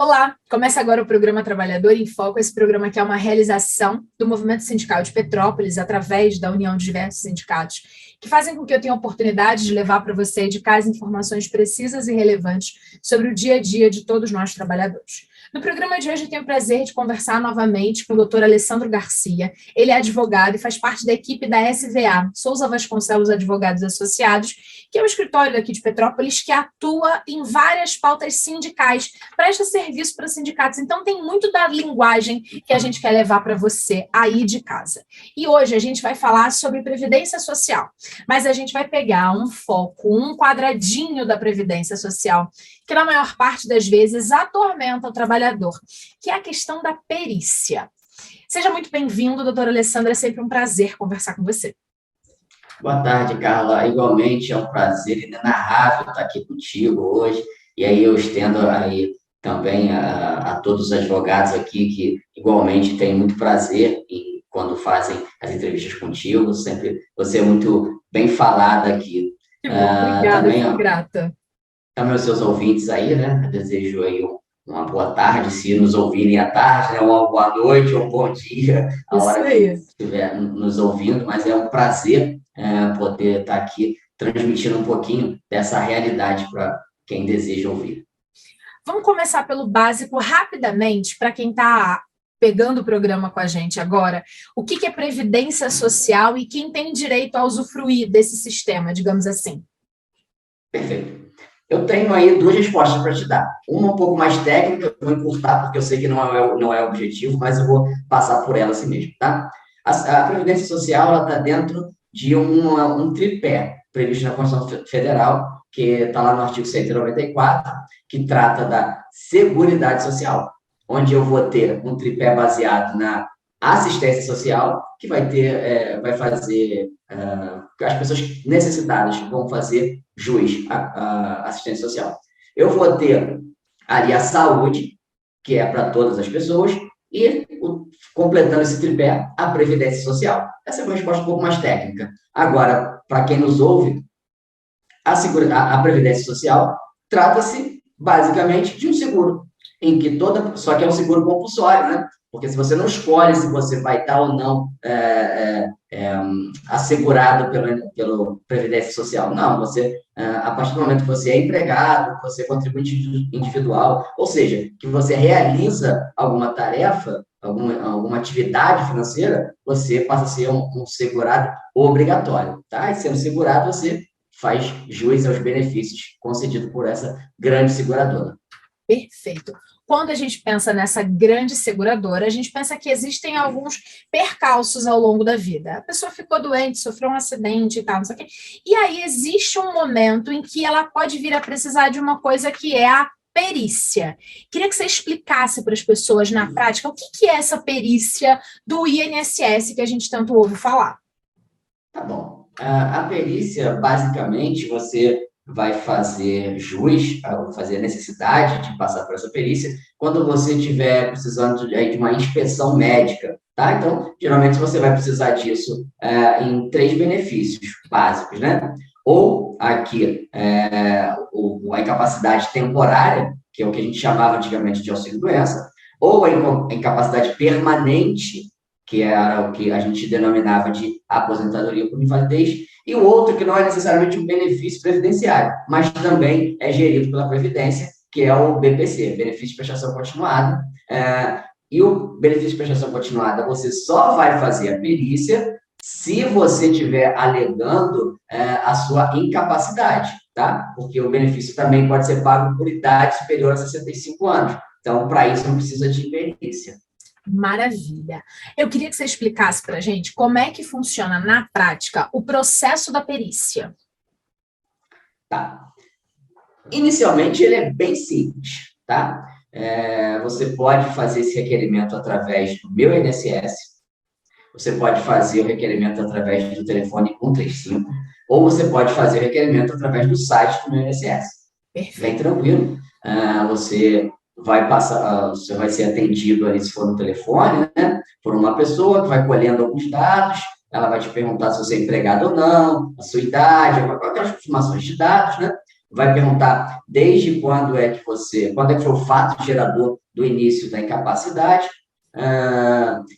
Olá, começa agora o programa Trabalhador em Foco, esse programa que é uma realização do Movimento Sindical de Petrópolis, através da união de diversos sindicatos, que fazem com que eu tenha a oportunidade de levar para você de casa informações precisas e relevantes sobre o dia a dia de todos nós trabalhadores. No programa de hoje eu tenho o prazer de conversar novamente com o Dr. Alessandro Garcia. Ele é advogado e faz parte da equipe da SVA, Souza Vasconcelos Advogados Associados, que é um escritório daqui de Petrópolis que atua em várias pautas sindicais, presta serviço para sindicatos. Então, tem muito da linguagem que a gente quer levar para você aí de casa. E hoje a gente vai falar sobre Previdência Social, mas a gente vai pegar um foco, um quadradinho da Previdência Social, que na maior parte das vezes atormenta o trabalhador, que é a questão da perícia. Seja muito bem-vindo, doutora Alessandra, é sempre um prazer conversar com você. Boa tarde, Carla. Igualmente é um prazer inenarrável estar aqui contigo hoje. E aí eu estendo aí também a todos os advogados aqui que igualmente têm muito prazer quando fazem as entrevistas contigo. Sempre você é muito bem falada aqui. Que bom, obrigada, Também, fico grata. também os seus ouvintes aí, né? Eu desejo aí uma boa tarde, se nos ouvirem à tarde, né? Uma boa noite, um bom dia, a Isso hora que aí. estiver nos ouvindo, mas é um prazer poder estar aqui transmitindo um pouquinho dessa realidade para quem deseja ouvir. Vamos começar pelo básico rapidamente, para quem está pegando o programa com a gente agora. O que é Previdência Social e quem tem direito a usufruir desse sistema, digamos assim? Perfeito. Eu tenho aí duas respostas para te dar. Uma um pouco mais técnica, eu vou encurtar, porque eu sei que não é o objetivo, mas eu vou passar por ela assim mesmo, tá? A Previdência Social, ela está dentro de um tripé previsto na Constituição Federal, que está lá no artigo 194, que trata da Seguridade Social, onde eu vou ter um tripé baseado na assistência social, que vai fazer, as pessoas necessitadas vão fazer jus à assistência social. Eu vou ter ali a saúde, que é para todas as pessoas, e completando esse tripé, a previdência social. Essa é uma resposta um pouco mais técnica. Agora, para quem nos ouve, a previdência social trata-se basicamente de um seguro, só que é um seguro compulsório, né? Porque se você não escolhe se você vai estar ou não assegurado pelo Previdência Social, não, a partir do momento que você é empregado, você é contribuinte individual, ou seja, que você realiza alguma tarefa, alguma atividade financeira, você passa a ser um segurado obrigatório, tá? E sendo segurado, você faz jus aos benefícios concedidos por essa grande seguradora. Perfeito. Quando a gente pensa nessa grande seguradora, a gente pensa que existem alguns percalços ao longo da vida. A pessoa ficou doente, sofreu um acidente e tal, não sei o quê. E aí existe um momento em que ela pode vir a precisar de uma coisa que é a perícia. Queria que você explicasse para as pessoas na prática o que é essa perícia do INSS que a gente tanto ouve falar. Tá bom. A perícia, basicamente, você vai fazer jus, fazer a necessidade de passar por essa perícia quando você estiver precisando de uma inspeção médica, tá? Então, geralmente você vai precisar disso em três benefícios básicos, né? Ou aqui, a incapacidade temporária, que é o que a gente chamava antigamente de auxílio-doença, ou a incapacidade permanente, que era o que a gente denominava de aposentadoria por invalidez, e o outro que não é necessariamente um benefício previdenciário, mas também é gerido pela Previdência, que é o BPC, Benefício de Prestação Continuada. E o benefício de prestação continuada, você só vai fazer a perícia se você estiver alegando a sua incapacidade, tá? Porque o benefício também pode ser pago por idade superior a 65 anos. Então, para isso, não precisa de perícia. Maravilha. Eu queria que você explicasse para a gente como é que funciona na prática o processo da perícia. Tá. Inicialmente, ele é bem simples, tá? Você pode fazer esse requerimento através do meu INSS, você pode fazer o requerimento através do telefone 135, ou você pode fazer o requerimento através do site do meu INSS. Perfeito. Bem tranquilo. Você vai ser atendido ali, se for no telefone, né, por uma pessoa que vai colhendo alguns dados, ela vai te perguntar se você é empregado ou não, a sua idade, aquelas informações de dados, né? vai perguntar desde quando é que foi o fato gerador do início da incapacidade.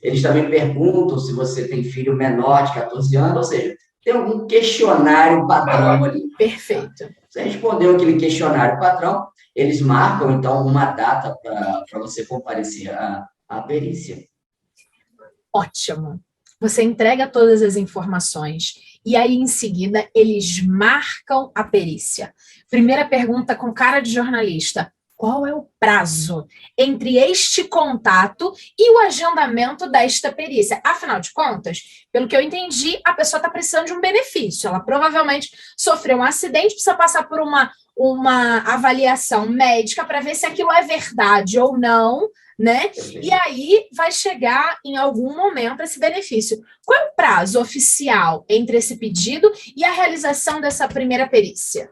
Eles também perguntam se você tem filho menor de 14 anos, ou seja, tem algum questionário padrão ali. Perfeito. Você respondeu aquele questionário padrão, eles marcam, então, uma data para você comparecer à perícia. Ótimo. Você entrega todas as informações e aí, em seguida, eles marcam a perícia. Primeira pergunta com cara de jornalista. Qual é o prazo entre este contato e o agendamento desta perícia? Afinal de contas, pelo que eu entendi, a pessoa está precisando de um benefício. Ela provavelmente sofreu um acidente, precisa passar por uma avaliação médica para ver se aquilo é verdade ou não, né? E aí vai chegar em algum momento esse benefício. Qual é o prazo oficial entre esse pedido e a realização dessa primeira perícia?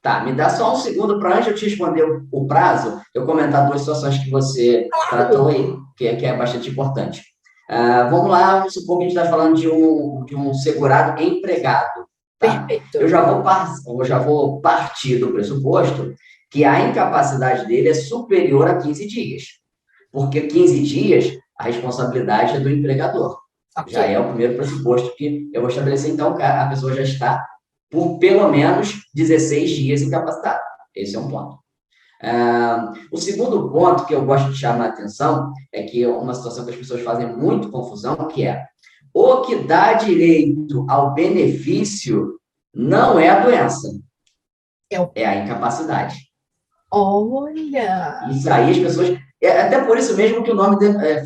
Tá, me dá só um segundo para antes de eu te responder o prazo, eu comentar duas situações que você tratou aí, que é bastante importante. Vamos lá, vamos supor que a gente está falando de um segurado empregado. Tá? Perfeito. Eu já vou partir do pressuposto que a incapacidade dele é superior a 15 dias. Porque 15 dias, a responsabilidade é do empregador. Okay. Já é o primeiro pressuposto que eu vou estabelecer, então, que a pessoa já está por pelo menos 16 dias incapacitado. Esse é um ponto. O segundo ponto que eu gosto de chamar a atenção é que uma situação que as pessoas fazem muito confusão, que é o que dá direito ao benefício não é a doença, é a incapacidade. Olha! Isso aí as pessoas... até por isso mesmo que o nome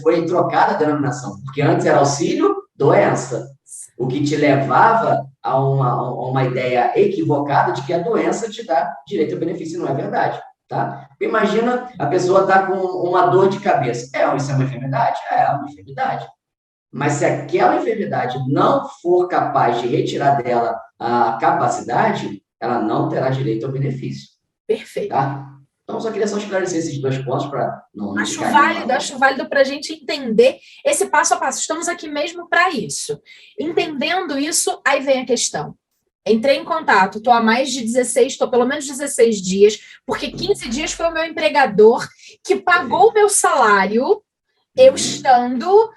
foi trocado a denominação, porque antes era auxílio-doença, o que te levava a uma ideia equivocada de que a doença te dá direito ao benefício, não é verdade, tá? Imagina a pessoa está com uma dor de cabeça. Isso é uma enfermidade? É uma enfermidade. Mas se aquela enfermidade não for capaz de retirar dela a capacidade, ela não terá direito ao benefício. Perfeito. Tá? Então, só queria esclarecer esses dois pontos para não acho válido para a gente entender esse passo a passo. Estamos aqui mesmo para isso. Entendendo isso, aí vem a questão. Entrei em contato, estou há mais de 16, estou pelo menos 16 dias, porque 15 dias foi o meu empregador que pagou o meu salário, eu estando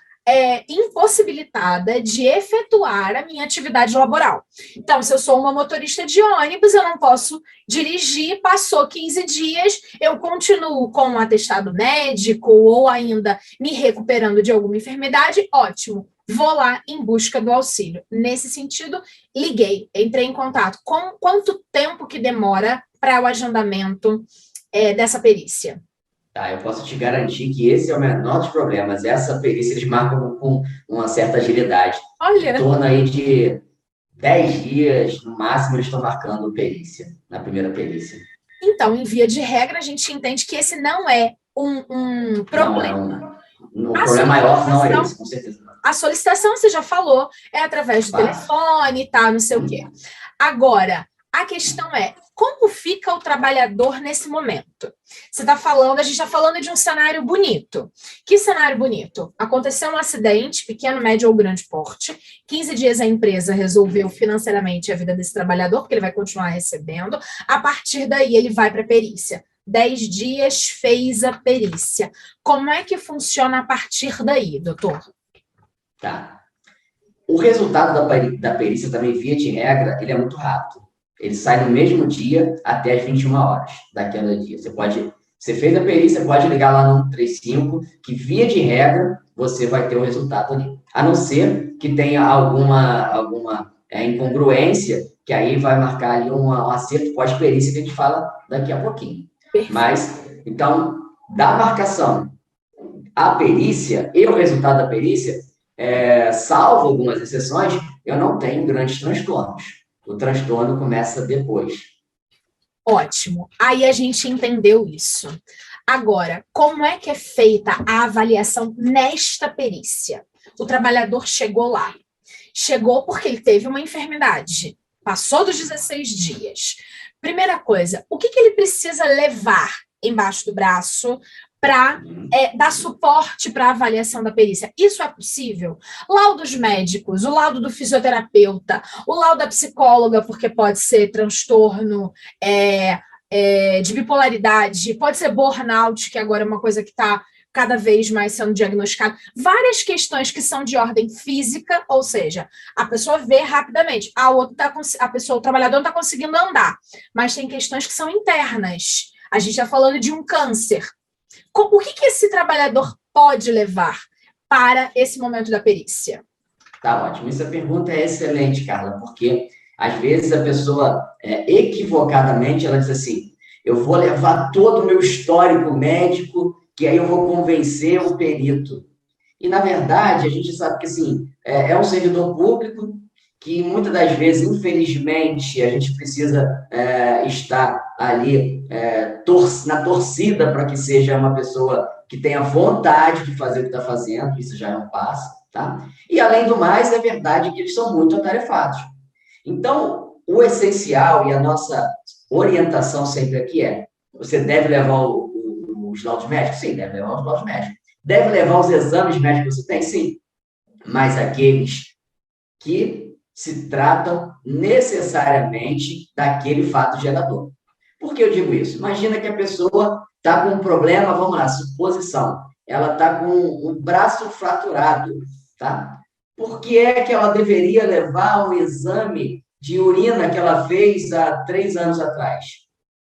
impossibilitada de efetuar a minha atividade laboral. Então, se eu sou uma motorista de ônibus, eu não posso dirigir, passou 15 dias, eu continuo com um atestado médico ou ainda me recuperando de alguma enfermidade, ótimo. Vou lá em busca do auxílio. Nesse sentido, liguei, entrei em contato. Com quanto tempo que demora para o agendamento dessa perícia? Tá, eu posso te garantir que esse é o menor dos problemas. Essa perícia eles marcam com uma certa agilidade. Olha! Em torno aí de 10 dias, no máximo, eles estão marcando perícia, na primeira perícia. Então, em via de regra, a gente entende que esse não é um problema. O problema maior não é esse, com certeza. A solicitação, você já falou, é através do telefone e tal, não sei o quê. Agora, a questão é, como fica o trabalhador nesse momento? A gente está falando de um cenário bonito. Que cenário bonito? Aconteceu um acidente, pequeno, médio ou grande porte, 15 dias a empresa resolveu financeiramente a vida desse trabalhador, porque ele vai continuar recebendo, a partir daí ele vai para a perícia. 10 dias fez a perícia. Como é que funciona a partir daí, doutor? Tá. O resultado da perícia também, via de regra, ele é muito rápido. Ele sai no mesmo dia até as 21 horas daquele dia. Você fez a perícia, pode ligar lá no 135, que via de regra você vai ter o resultado ali. A não ser que tenha alguma incongruência, que aí vai marcar ali um acerto pós-perícia que a gente fala daqui a pouquinho. Mas, então, da marcação à perícia e o resultado da perícia, salvo algumas exceções, eu não tenho grandes transtornos. O transtorno começa depois. Ótimo. Aí a gente entendeu isso. Agora, como é que é feita a avaliação nesta perícia? O trabalhador chegou lá. Chegou porque ele teve uma enfermidade. Passou dos 16 dias. Primeira coisa, o que ele precisa levar embaixo do braço para dar suporte para a avaliação da perícia. Isso é possível? Laudos médicos, o laudo do fisioterapeuta, o laudo da psicóloga, porque pode ser transtorno de bipolaridade, pode ser burnout, que agora é uma coisa que está cada vez mais sendo diagnosticado. Várias questões que são de ordem física, ou seja, a pessoa vê rapidamente, o trabalhador não está conseguindo andar, mas tem questões que são internas. A gente está falando de um câncer. O que esse trabalhador pode levar para esse momento da perícia? Tá ótimo. Essa pergunta é excelente, Carla, porque às vezes a pessoa, equivocadamente, ela diz assim, eu vou levar todo o meu histórico médico, que aí eu vou convencer o perito. E, na verdade, a gente sabe que, assim, é um servidor público que, muitas das vezes, infelizmente, a gente precisa estar ali na torcida para que seja uma pessoa que tenha vontade de fazer o que está fazendo, isso já é um passo, tá? E, além do mais, é verdade que eles são muito atarefados. Então, o essencial e a nossa orientação sempre aqui você deve levar os laudos médicos? Sim, deve levar os laudos médicos. Deve levar os exames médicos que você tem? Sim. Mas aqueles que se tratam necessariamente daquele fato gerador. Por que eu digo isso? Imagina que a pessoa está com um problema, vamos lá, suposição, ela está com um braço fraturado, tá? Por que é que ela deveria levar um exame de urina que ela fez há 3 anos atrás?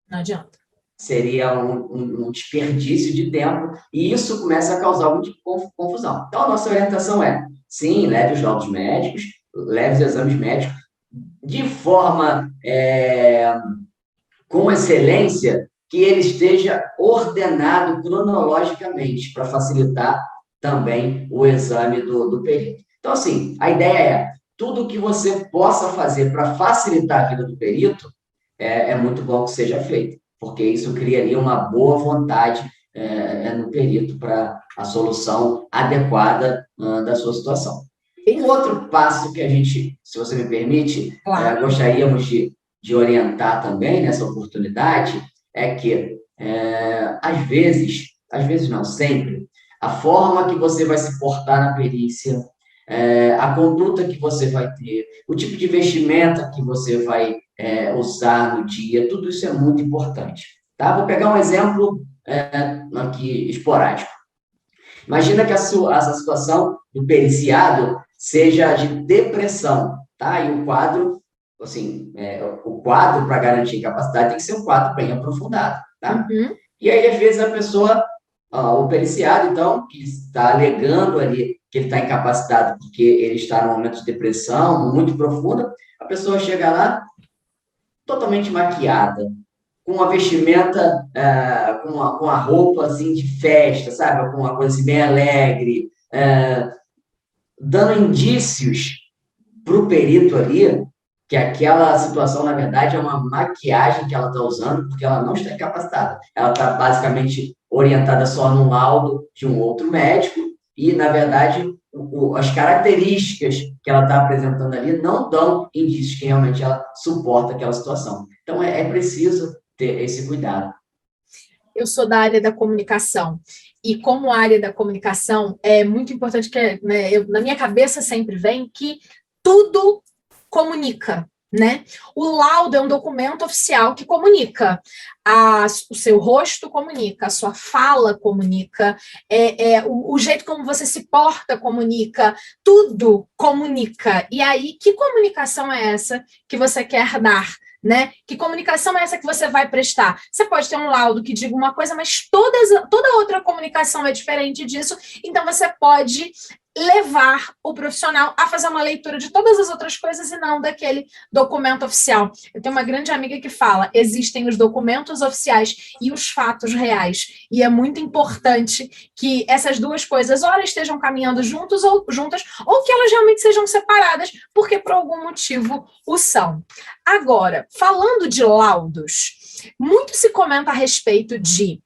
Não adianta. Seria um desperdício de tempo e isso começa a causar algum tipo de confusão. Então, a nossa orientação sim, leve os laudos médicos, leve os exames médicos de forma com excelência, que ele esteja ordenado cronologicamente para facilitar também o exame do perito. Então, assim, a ideia tudo que você possa fazer para facilitar a vida do perito é muito bom que seja feito, porque isso criaria uma boa vontade no perito para a solução adequada da sua situação. Um outro passo que a gente, se você me permite, gostaríamos de orientar também nessa oportunidade é que, às vezes não, sempre, a forma que você vai se portar na perícia, a conduta que você vai ter, o tipo de vestimenta que você vai usar no dia, tudo isso é muito importante. Tá? Vou pegar um exemplo aqui esporádico. Imagina que essa situação do periciado seja de depressão, tá? E o quadro, assim, o quadro para garantir incapacidade tem que ser um quadro bem aprofundado, tá? Uhum. E aí, às vezes, a pessoa, o periciado, então, que está alegando ali que ele está incapacitado porque ele está num momento de depressão muito profunda, a pessoa chega lá totalmente maquiada, com uma vestimenta, com a roupa, assim, de festa, sabe? Com uma coisa assim, bem alegre, dando indícios para o perito ali que aquela situação, na verdade, é uma maquiagem que ela está usando, porque ela não está incapacitada. Ela está basicamente orientada só no laudo de um outro médico e, na verdade, as características que ela está apresentando ali não dão indícios que realmente ela suporta aquela situação. Então, é preciso ter esse cuidado. Eu sou da área da comunicação, e como área da comunicação, é muito importante que, na minha cabeça sempre vem que tudo comunica, né? O laudo é um documento oficial que comunica. O seu rosto comunica, a sua fala comunica, o jeito como você se porta comunica, tudo comunica. E aí, que comunicação é essa que você quer dar? Né? Que comunicação é essa que você vai prestar? Você pode ter um laudo que diga uma coisa, mas toda outra comunicação é diferente disso, então você pode levar o profissional a fazer uma leitura de todas as outras coisas e não daquele documento oficial. Eu tenho uma grande amiga que fala, existem os documentos oficiais e os fatos reais, e é muito importante que essas duas coisas ora estejam caminhando juntas, ou que elas realmente sejam separadas, porque por algum motivo o são. Agora, falando de laudos, muito se comenta a respeito de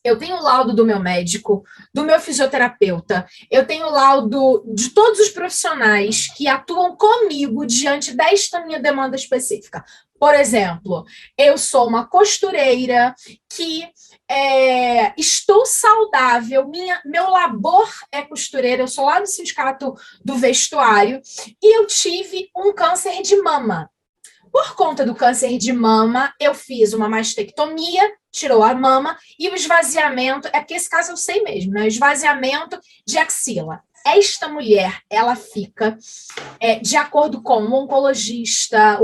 eu tenho o laudo do meu médico, do meu fisioterapeuta, eu tenho o laudo de todos os profissionais que atuam comigo diante desta minha demanda específica. Por exemplo, eu sou uma costureira que estou saudável, meu labor é costureira, eu sou lá no sindicato do vestuário, e eu tive um câncer de mama. Por conta do câncer de mama, eu fiz uma mastectomia, tirou a mama, e o esvaziamento, é porque esse caso eu sei mesmo, né? O esvaziamento de axila. Esta mulher, ela fica, de acordo com o oncologista,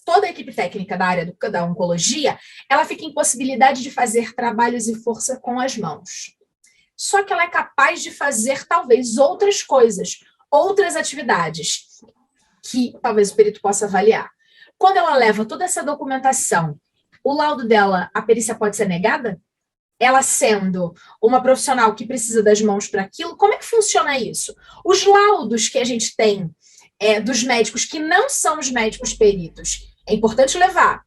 toda a equipe técnica da área da oncologia, ela fica em possibilidade de fazer trabalhos e força com as mãos. Só que ela é capaz de fazer, talvez, outras coisas, outras atividades, que talvez o perito possa avaliar. Quando ela leva toda essa documentação, o laudo dela, a perícia pode ser negada? Ela sendo uma profissional que precisa das mãos para aquilo, como é que funciona isso? Os laudos que a gente tem dos médicos que não são os médicos peritos, é importante levar.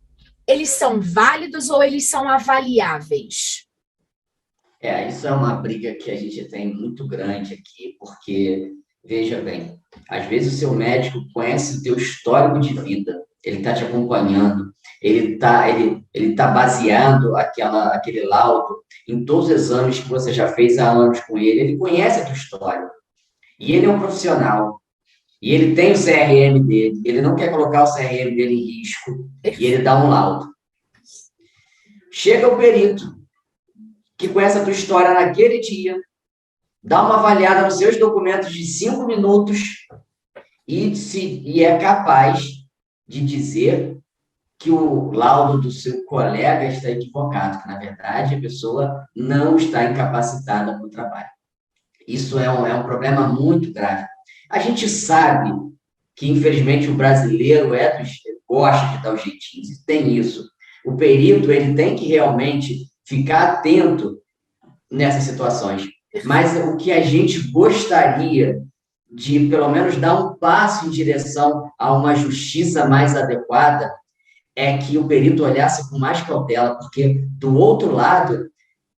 Eles são válidos ou eles são avaliáveis? Isso é uma briga que a gente tem muito grande aqui, porque, veja bem, às vezes o seu médico conhece o teu histórico de vida, ele está te acompanhando, ele tá baseando aquele laudo em todos os exames que você já fez há anos com ele conhece a tua história. E ele é um profissional, e ele tem o CRM dele, ele não quer colocar o CRM dele em risco, e ele dá um laudo. Chega o perito, que conhece a tua história naquele dia, dá uma avaliada nos seus documentos de 5 minutos e é capaz de dizer que o laudo do seu colega está equivocado, que, na verdade, a pessoa não está incapacitada para o trabalho. Isso é um problema muito grave. A gente sabe que, infelizmente, o brasileiro gosta de dar os jeitinhos, tem isso. O perito ele tem que realmente ficar atento nessas situações. Mas o que a gente gostaria de, pelo menos, dar um passo em direção a uma justiça mais adequada é que o perito olhasse com mais cautela, porque, do outro lado,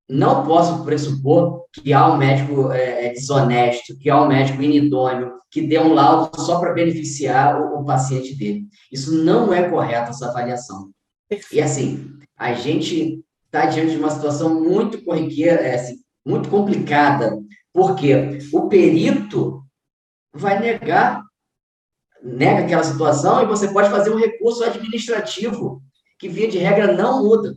não posso pressupor que há um médico desonesto, que há um médico inidôneo, que dê um laudo só para beneficiar o paciente dele. Isso não é correto, essa avaliação. E, assim, a gente está diante de uma situação muito corriqueira, assim, muito complicada, porque o perito vai nega aquela situação e você pode fazer um recurso administrativo, que, via de regra, não muda.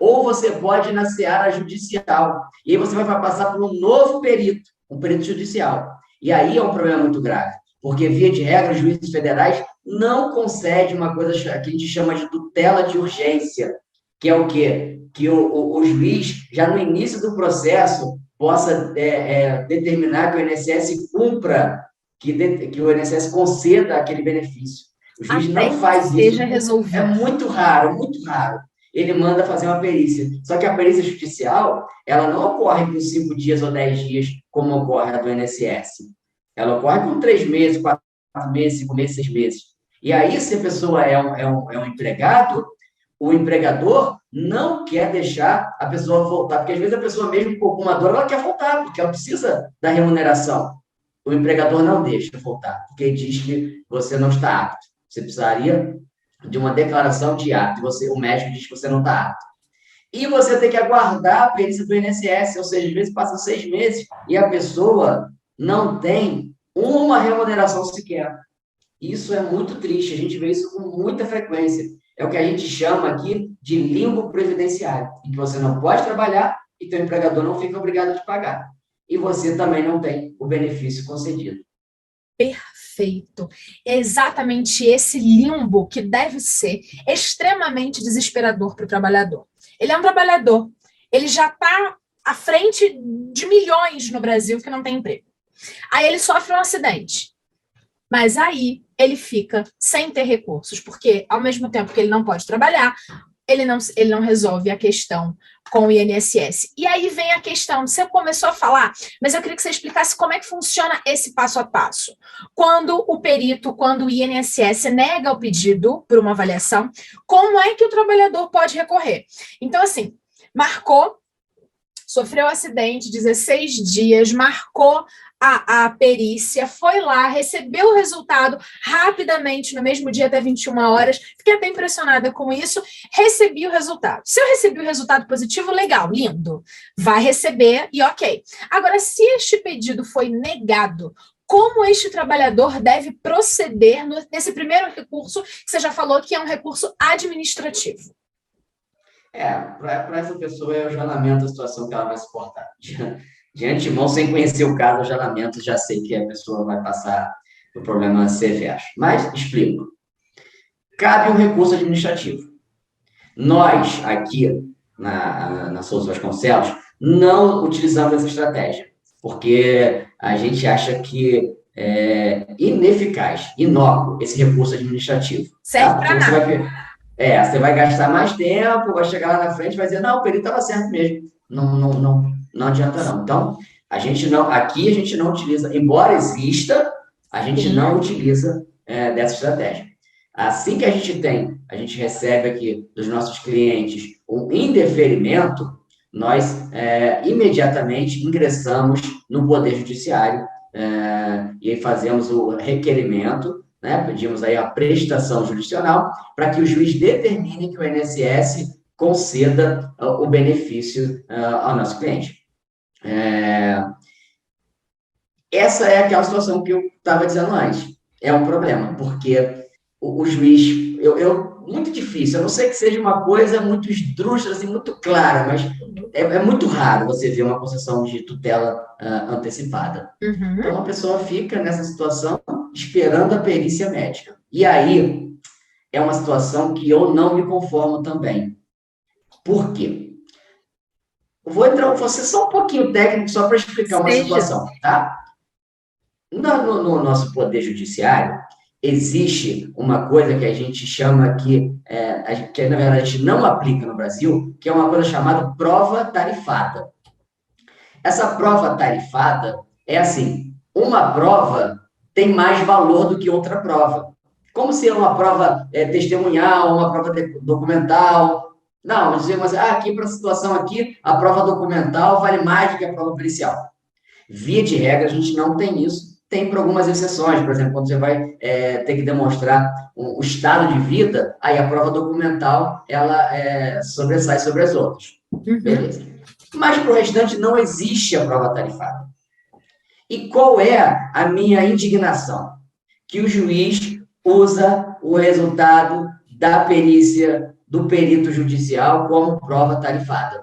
Ou você pode ir na seara judicial, e aí você vai passar por um novo perito, um perito judicial. E aí é um problema muito grave, porque, via de regra, os juízes federais não concedem uma coisa que a gente chama de tutela de urgência, que é o quê? Que o juiz, já no início do processo, possa determinar que o INSS cumpra, que o INSS conceda aquele benefício. O juiz não faz isso. Seja resolvido. É muito raro, muito raro. Ele manda fazer uma perícia. Só que a perícia judicial, ela não ocorre com 5 dias ou 10 dias, como ocorre a do INSS. Ela ocorre com 3 meses, 4 meses, 5 meses, 6 meses. E aí, se a pessoa é um empregado, o empregador não quer deixar a pessoa voltar, porque às vezes a pessoa, mesmo com alguma dor, ela quer voltar, porque ela precisa da remuneração. O empregador não deixa voltar, porque diz que você não está apto. Você precisaria de uma declaração de apto, o médico diz que você não está apto. E você tem que aguardar a perícia do INSS, ou seja, às vezes passam 6 meses e a pessoa não tem uma remuneração sequer. Isso é muito triste, a gente vê isso com muita frequência. É o que a gente chama aqui de limbo previdenciário, em que você não pode trabalhar e teu empregador não fica obrigado a te pagar. E você também não tem o benefício concedido. Perfeito. É exatamente esse limbo que deve ser extremamente desesperador para o trabalhador. Ele é um trabalhador, ele já está à frente de milhões no Brasil que não tem emprego. Aí ele sofre um acidente. Mas aí ele fica sem ter recursos, porque ao mesmo tempo que ele não pode trabalhar, ele não resolve a questão com o INSS. E aí vem a questão, você começou a falar, mas eu queria que você explicasse como é que funciona esse passo a passo. Quando o INSS nega o pedido por uma avaliação, como é que o trabalhador pode recorrer? Então, assim, marcou sofreu um acidente, 16 dias, marcou a perícia, foi lá, recebeu o resultado rapidamente, no mesmo dia, até 21 horas. Fiquei até impressionada com isso. Recebi o resultado. Se eu recebi o resultado positivo, legal, lindo. Vai receber e ok. Agora, se este pedido foi negado, como este trabalhador deve proceder nesse primeiro recurso, que você já falou que é um recurso administrativo? Para essa pessoa, eu já lamento a situação que ela vai suportar. De antemão, sem conhecer o caso, eu já lamento, já sei que a pessoa vai passar por problemas severos. Mas, explico. Cabe um recurso administrativo. Nós, aqui na Souza Vasconcelos, não utilizamos essa estratégia, porque a gente acha que é ineficaz, inócuo, esse recurso administrativo. Serve Tá? para Porque nada. você vai gastar mais tempo, vai chegar lá na frente e vai dizer, não, o perito estava certo mesmo. Não adianta não. Então, aqui a gente não utiliza, embora exista, a gente não utiliza dessa estratégia. Assim que a gente recebe aqui dos nossos clientes um indeferimento, nós imediatamente ingressamos no Poder Judiciário e aí fazemos o requerimento, né? Pedimos aí a prestação jurisdicional para que o juiz determine que o INSS conceda o benefício ao nosso cliente. Essa é aquela situação que eu estava dizendo antes. É um problema, porque o juiz, muito difícil, a não ser que seja uma coisa muito esdrúxula, assim, muito clara, mas é muito raro você ver uma concessão de tutela antecipada. Uhum. Então, a pessoa fica nessa situação esperando a perícia médica. E aí, é uma situação que eu não me conformo também. Por quê? Vou ser só um pouquinho técnico, só para explicar uma situação, tá? No nosso Poder Judiciário, existe uma coisa que a gente chama que na verdade a gente não aplica no Brasil, que é uma coisa chamada prova tarifada. Essa prova tarifada é assim, uma prova tem mais valor do que outra prova. Como se é uma prova testemunhal, uma prova documental. Não, dizemos, aqui para a situação aqui, a prova documental vale mais do que a prova pericial. Via de regra, a gente não tem isso. Tem por algumas exceções, por exemplo, quando você vai ter que demonstrar o estado de vida, aí a prova documental, ela sobressai sobre as outras. Uhum. Beleza. Mas para o restante não existe a prova tarifada. E qual é a minha indignação? Que o juiz usa o resultado da perícia do perito judicial como prova tarifada.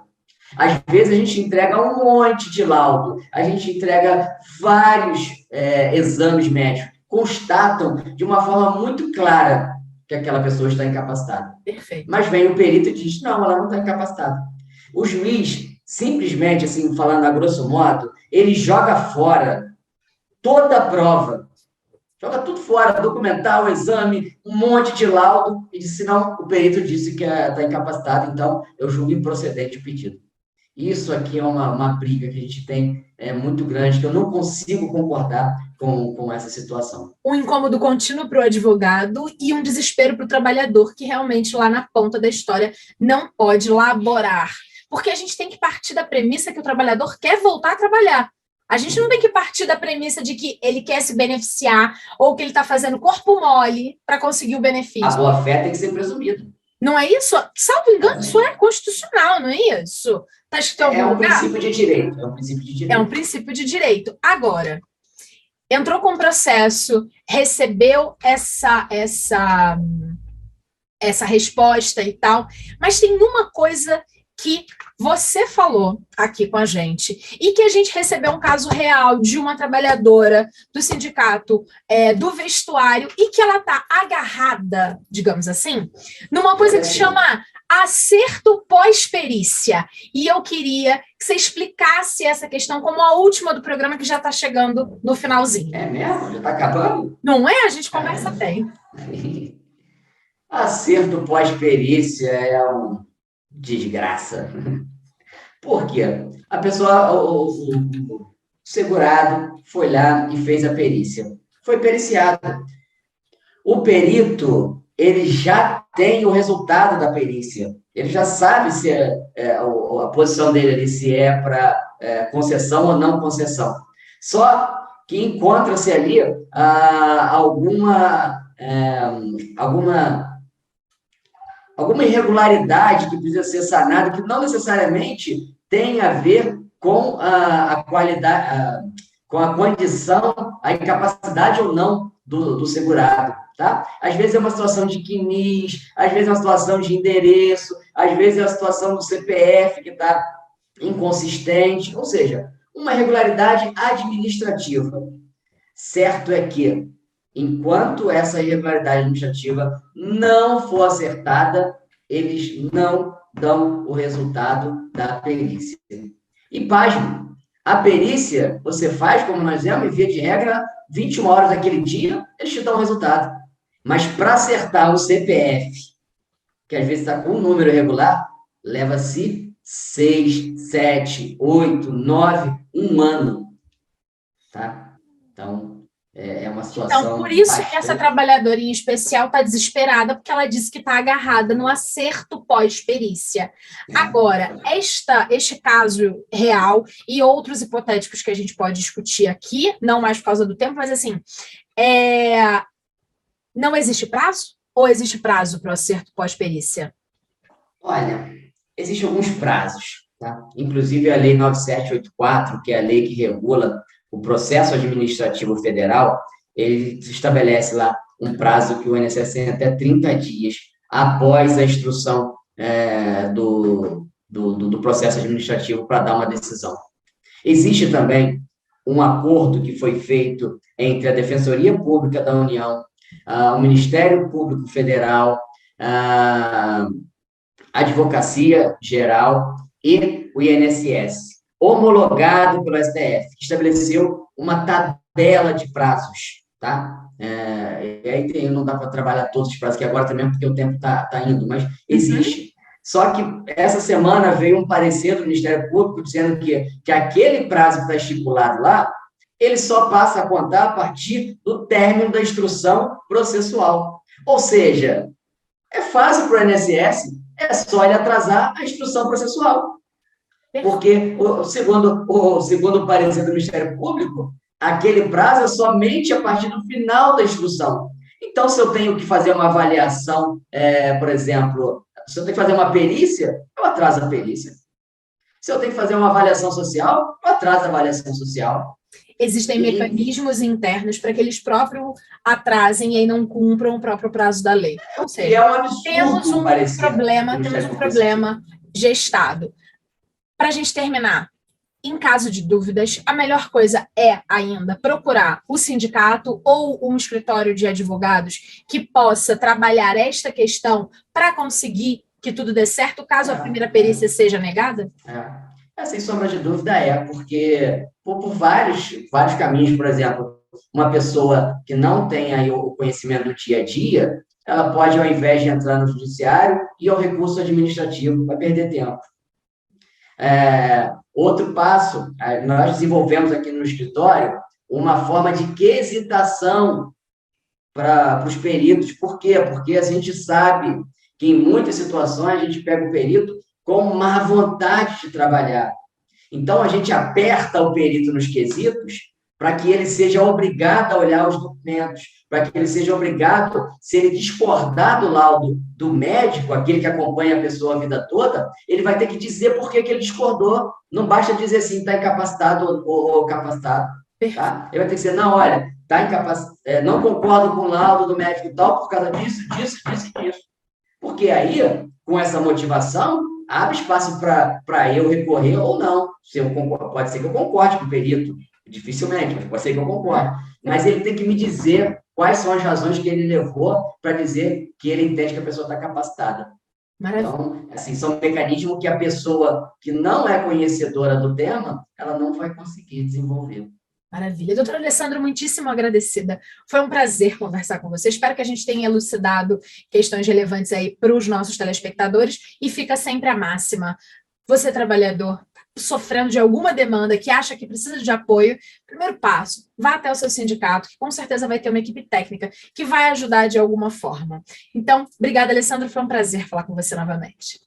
Às vezes a gente entrega um monte de laudo, a gente entrega vários exames médicos, constatam de uma forma muito clara que aquela pessoa está incapacitada. Perfeito. Mas vem o perito e diz, não, ela não está incapacitada. O juiz, simplesmente, assim, falando a grosso modo, ele joga fora toda a prova, joga tudo fora, documental, exame, um monte de laudo, e disse, não, o perito disse que está incapacitado, então eu julgo improcedente o pedido. Isso aqui é uma briga que a gente tem muito grande, que eu não consigo concordar com essa situação. Um incômodo contínuo para o advogado e um desespero para o trabalhador, que realmente lá na ponta da história não pode laborar. Porque a gente tem que partir da premissa que o trabalhador quer voltar a trabalhar. A gente não tem que partir da premissa de que ele quer se beneficiar ou que ele está fazendo corpo mole para conseguir o benefício. A boa-fé tem que ser presumida. Não é isso? Salvo engano, isso é constitucional, não é isso? Tá escrito em algum lugar? Princípio de direito. É um princípio de direito. É um princípio de direito. Agora, entrou com o processo, recebeu essa resposta e tal, mas tem uma coisa que você falou aqui com a gente, e que a gente recebeu um caso real de uma trabalhadora do sindicato do vestuário, e que ela está agarrada, digamos assim, numa coisa que se chama acerto pós-perícia. E eu queria que você explicasse essa questão como a última do programa, que já está chegando no finalzinho. É mesmo? Já está acabando? Não é? A gente conversa bem. Acerto pós-perícia é uma desgraça. Por quê? A pessoa, o segurado, foi lá e fez a perícia. Foi periciado. O perito ele já tem o resultado da perícia. Ele já sabe se a posição dele ali, se é para concessão ou não concessão. Só que encontra-se ali alguma irregularidade que precisa ser sanada, que não necessariamente tem a ver com a qualidade, com a condição, a incapacidade ou não do segurado. Tá? Às vezes é uma situação de CNIS, às vezes é uma situação de endereço, às vezes é a situação do CPF que está inconsistente, ou seja, uma irregularidade administrativa. Certo é que, enquanto essa irregularidade administrativa não for acertada, eles não dão o resultado da perícia. E, pasme, a perícia você faz, como nós vemos, em via de regra, 21 horas daquele dia, eles te dão o resultado. Mas para acertar o CPF, que às vezes está com um número irregular, leva-se 6, 7, 8, 9, um ano. Tá? Então, é uma situação. Então, por isso que essa trabalhadora em especial está desesperada, porque ela disse que está agarrada no acerto pós-perícia. Agora, este caso real e outros hipotéticos que a gente pode discutir aqui, não mais por causa do tempo, mas assim, não existe prazo? Ou existe prazo para o acerto pós-perícia? Olha, existem alguns prazos, tá? Inclusive a Lei 9784, que é a lei que regula o processo administrativo federal, ele estabelece lá um prazo que o INSS tem até 30 dias após a instrução do processo administrativo para dar uma decisão. Existe também um acordo que foi feito entre a Defensoria Pública da União, o Ministério Público Federal, a Advocacia Geral e o INSS, homologado pelo STF, que estabeleceu uma tabela de prazos, tá? E aí não dá para trabalhar todos os prazos aqui agora também, porque o tempo está indo, mas existe. Só que essa semana veio um parecer do Ministério Público dizendo que aquele prazo que está estipulado lá, ele só passa a contar a partir do término da instrução processual. Ou seja, é fácil para o INSS, é só ele atrasar a instrução processual. Porque, segundo o parecer do Ministério Público, aquele prazo é somente a partir do final da instrução. Então, se eu tenho que fazer uma avaliação, por exemplo, se eu tenho que fazer uma perícia, eu atraso a perícia. Se eu tenho que fazer uma avaliação social, eu atraso a avaliação social. Existem mecanismos internos para que eles próprios atrasem e não cumpram o próprio prazo da lei. Ou seja, é um absurdo, temos um problema gestado. Para a gente terminar, em caso de dúvidas, a melhor coisa é ainda procurar o sindicato ou um escritório de advogados que possa trabalhar esta questão para conseguir que tudo dê certo, caso a primeira perícia seja negada? Sem sombra de dúvida porque por vários caminhos, por exemplo, uma pessoa que não tem aí o conhecimento do dia a dia, ela pode, ao invés de entrar no judiciário, ir ao recurso administrativo, vai perder tempo. Outro passo, nós desenvolvemos aqui no escritório uma forma de quesitação para os peritos. Por quê? Porque a gente sabe que em muitas situações a gente pega o perito com má vontade de trabalhar. Então, a gente aperta o perito nos quesitos para que ele seja obrigado a olhar os documentos, para que ele seja obrigado, se ele discordar do laudo do médico, aquele que acompanha a pessoa a vida toda, ele vai ter que dizer por que ele discordou. Não basta dizer assim, está incapacitado ou capacitado. Tá? Ele vai ter que dizer, não, olha, tá incapacitado, não concordo com o laudo do médico e tal, por causa disso. Porque aí, com essa motivação, abre espaço para eu recorrer ou não. Pode ser que eu concorde com o perito, dificilmente, mas pode ser que eu concorde. Mas ele tem que me dizer quais são as razões que ele levou para dizer que ele entende que a pessoa está capacitada. Maravilha. Então, assim, são mecanismos que a pessoa que não é conhecedora do tema, ela não vai conseguir desenvolver. Maravilha. Doutora Alessandra, muitíssimo agradecida. Foi um prazer conversar com você. Espero que a gente tenha elucidado questões relevantes aí para os nossos telespectadores e fica sempre a máxima. Você, trabalhador, sofrendo de alguma demanda, que acha que precisa de apoio, primeiro passo, vá até o seu sindicato, que com certeza vai ter uma equipe técnica que vai ajudar de alguma forma. Então, obrigada, Alessandro, foi um prazer falar com você novamente.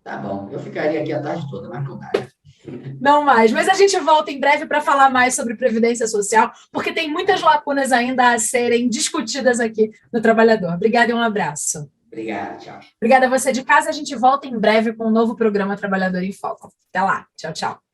Tá bom, eu ficaria aqui a tarde toda, mas não dá, né? Não mais, mas a gente volta em breve para falar mais sobre Previdência Social, porque tem muitas lacunas ainda a serem discutidas aqui no Trabalhador. Obrigada e um abraço. Obrigado, tchau. Obrigada a você de casa, a gente volta em breve com um novo programa Trabalhador em Foco. Até lá, tchau, tchau.